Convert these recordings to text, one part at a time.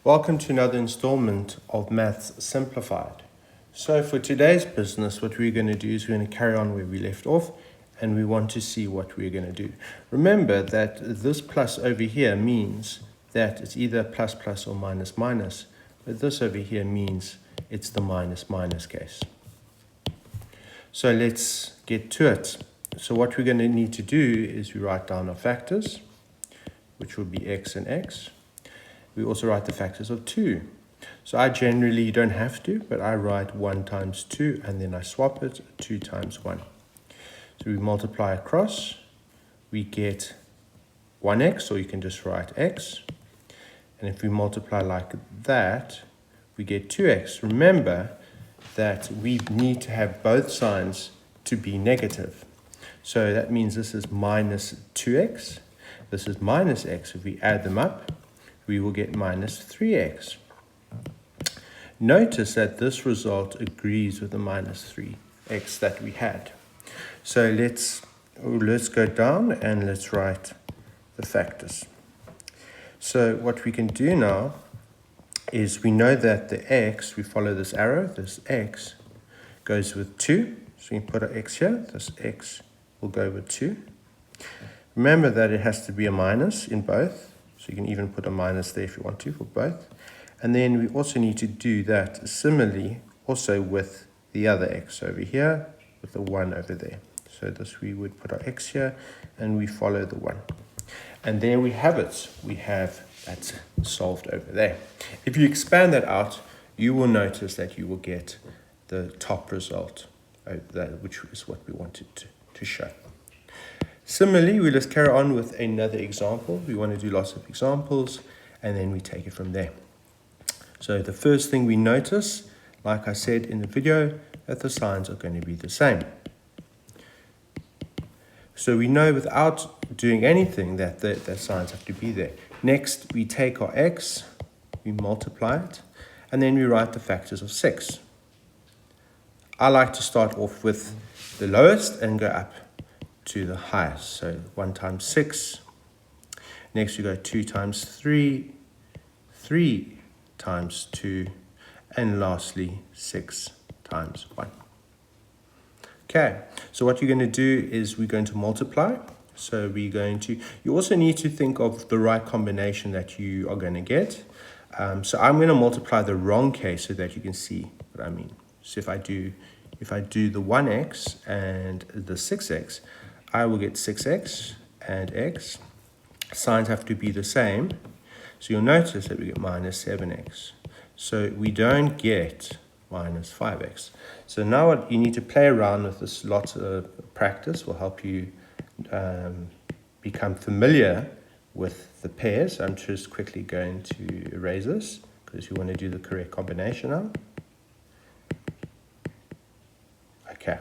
Welcome to another installment of Maths Simplified. So for today's business, what we're going to do is we're going to carry on where we left off, and we want to see what we're going to do. Remember that this plus over here means that it's either plus plus or minus minus, but this over here means it's the minus minus case. So let's get to it. So what we're going to need to do is we write down our factors, which will be x and x. We also write the factors of 2. So I generally don't have to, but I write 1 times 2 and then I swap it 2 times 1. So we multiply across, we get 1x, or you can just write x. And if we multiply like that, we get 2x. Remember that we need to have both signs to be negative. So that means this is minus 2x, this is minus x. If we add them up, we will get minus 3x. Notice that this result agrees with the minus 3x that we had. So let's go down and let's write the factors. So what we can do now is we know that the x, we follow this arrow, this x goes with 2. So we can put our x here, this x will go with 2. Remember that it has to be a minus in both. So you can even put a minus there if you want to for both. And then we also need to do that similarly also with the other x over here with the 1 over there. So this we would put our x here and we follow the 1. And there we have it. We have that solved over there. If you expand that out, you will notice that you will get the top result over there, which is what we wanted to show. Similarly, we'll just carry on with another example. We want to do lots of examples, and then we take it from there. So the first thing we notice, like I said in the video, that the signs are going to be the same. So we know without doing anything that the signs have to be there. Next, we take our x, we multiply it, and then we write the factors of 6. I like to start off with the lowest and go up to the highest. So 1 times 6. Next we go 2 times 3, 3 times 2, and lastly 6 times 1. Okay, so what you're going to do is we're going to multiply. So we're going to, you also need to think of the right combination that you are going to get. So I'm going to multiply the wrong case so that you can see what I mean. So if I do the 1x and the 6x, I will get 6x and x. Signs have to be the same. So you'll notice that we get minus 7x. So we don't get minus 5x. So now what you need to play around with this, lots of practice will help you become familiar with the pairs. I'm just quickly going to erase this because you want to do the correct combination now. Okay,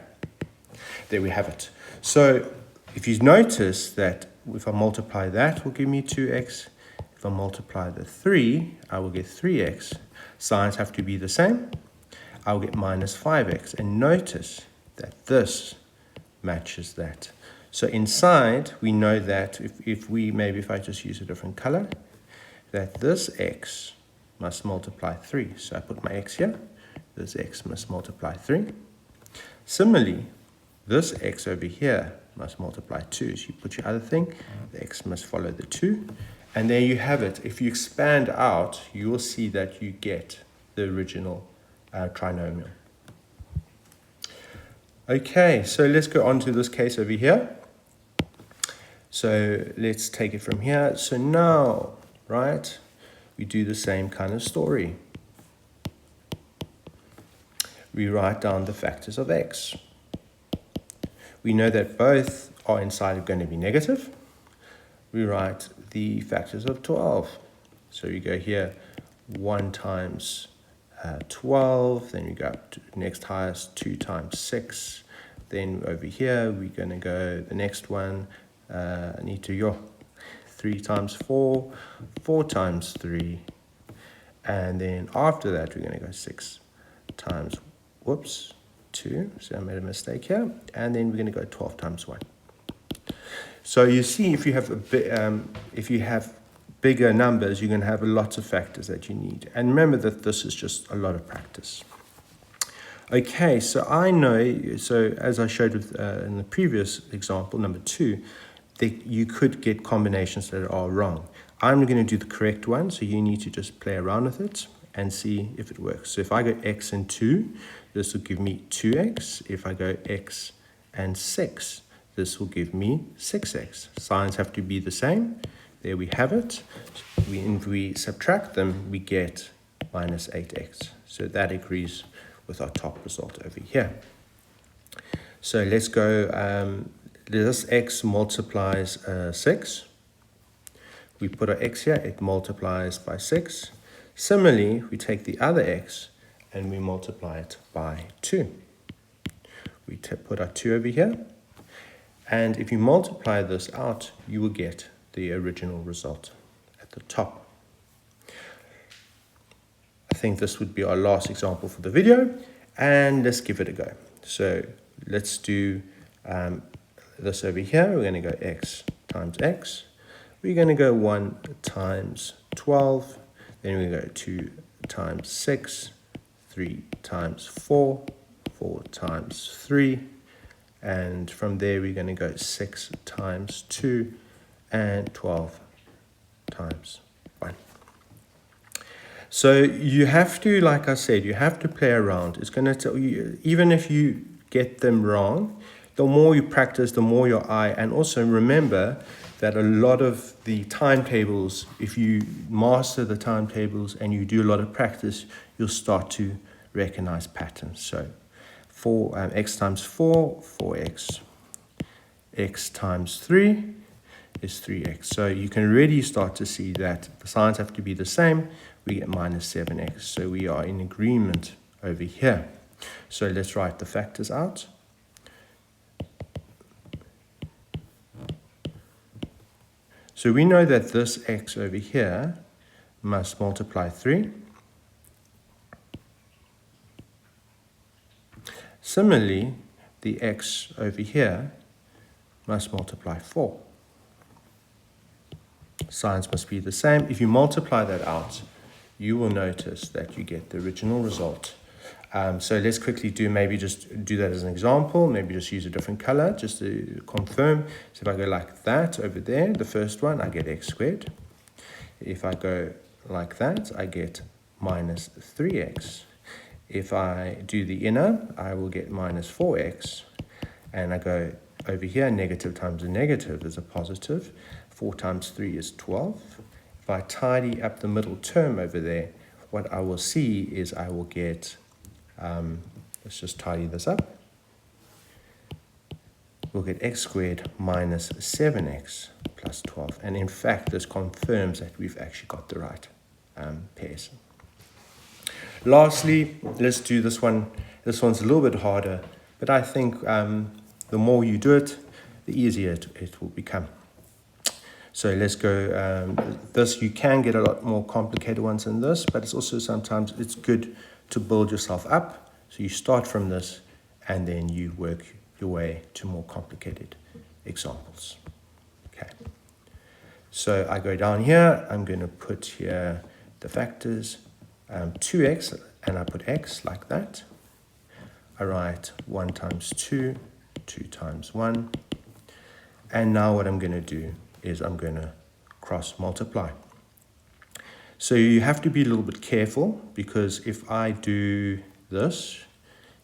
there we have it. So if you notice that if I multiply that, will give me 2x. If I multiply the 3, I will get 3x. Signs have to be the same. I will get minus 5x. And notice that this matches that. So inside, we know that if I just use a different color, that this x must multiply 3. So I put my x here. This x must multiply 3. Similarly, this x over here must multiply 2. So you put your other thing, the x must follow the 2. And there you have it. If you expand out, you will see that you get the original trinomial. Okay, so let's go on to this case over here. So let's take it from here. So now, right, we do the same kind of story. We write down the factors of x. We know that both are inside going to be negative. We write the factors of 12. So you go here, 1 times 12, then you go up to the next highest, 2 times 6. Then over here, we're going to go the next one, 3 times 4, 4 times 3. And then after that, we're going to go 6 times, 2, so I made a mistake here, and then we're going to go 12 times 1. So you see, if you have bigger numbers, you're going to have lots of factors that you need. And remember that this is just a lot of practice. Okay, so I know, so as I showed with in the previous example, number 2, that you could get combinations that are wrong. I'm going to do the correct one, so you need to just play around with it and see if it works. So if I go x and 2, this will give me 2x. If I go x and 6, this will give me 6x. Signs have to be the same. There we have it. If we subtract them, we get minus 8x. So that agrees with our top result over here. So let's go, this x multiplies 6. We put our x here, it multiplies by 6. Similarly, we take the other x and we multiply it by 2. We put our 2 over here. And if you multiply this out, you will get the original result at the top. I think this would be our last example for the video, and let's give it a go. So let's do this over here. We're going to go x times x. We're going to go 1 times 12. Then we go 2 times 6, 3 times 4, 4 times 3. And from there, we're going to go 6 times 2 and 12 times 1. So you have to, like I said, you have to play around. It's going to tell you, even if you get them wrong, the more you practice, the more your eye, and also remember that a lot of the timetables, if you master the timetables and you do a lot of practice, you'll start to recognize patterns. So x times 4, 4x. X times 3 is 3x. So you can already start to see that the signs have to be the same. We get minus 7x. So we are in agreement over here. So let's write the factors out. So we know that this x over here must multiply 3. Similarly, the x over here must multiply 4. Signs must be the same. If you multiply that out, you will notice that you get the original result. So let's quickly maybe just do that as an example, maybe just use a different color just to confirm. So if I go like that over there, the first one, I get x squared. If I go like that, I get minus 3x. If I do the inner, I will get minus 4x. And I go over here, negative times a negative is a positive. 4 times 3 is 12. If I tidy up the middle term over there, what I will see is I will get, let's just tidy this up. We'll get x squared minus 7x plus 12. And in fact, this confirms that we've actually got the right pairs. Lastly, let's do this one. This one's a little bit harder, but I think the more you do it, the easier it will become. So let's go, this, you can get a lot more complicated ones than this, but it's also sometimes it's good to build yourself up. So you start from this and then you work your way to more complicated examples. Okay. So I go down here, I'm going to put here the factors, 2x, and I put x like that. I write 1 times 2, 2 times 1. And now what I'm going to do is I'm going to cross multiply. So you have to be a little bit careful, because if I do this,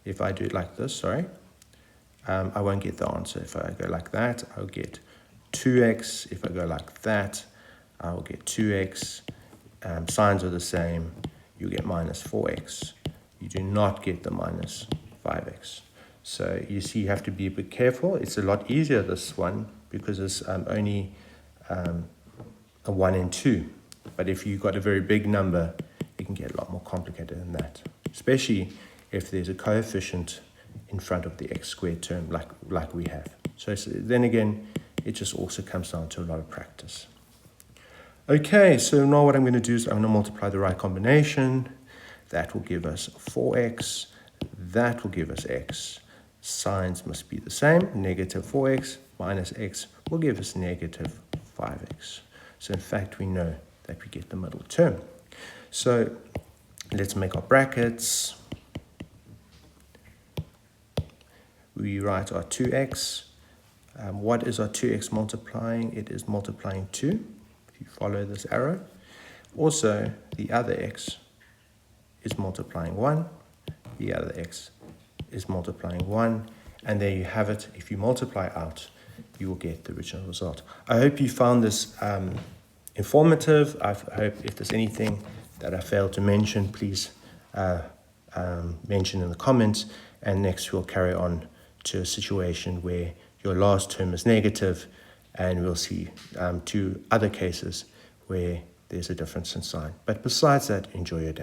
if I do it like this, sorry, I won't get the answer. If I go like that, I'll get 2x. If I go like that, I'll get 2x. Signs are the same. You get minus 4x. You do not get the minus 5x. So you see, you have to be a bit careful. It's a lot easier, this one, because it's only a 1 and 2. But if you've got a very big number, it can get a lot more complicated than that, especially if there's a coefficient in front of the x squared term like we have. So then again, it just also comes down to a lot of practice. Okay, so now what I'm going to do is I'm going to multiply the right combination. That will give us 4x. That will give us x. Signs must be the same. Negative 4x minus x will give us negative 5x. So in fact, we know that we get the middle term. So let's make our brackets. We write our 2x. What is our 2x multiplying? It is multiplying 2, if you follow this arrow. Also, the other x is multiplying 1. The other x is multiplying 1. And there you have it. If you multiply out, you will get the original result. I hope you found this informative. I hope if there's anything that I failed to mention, please mention in the comments. And next we'll carry on to a situation where your last term is negative, and we'll see 2 other cases where there's a difference in sign. But besides that, enjoy your day.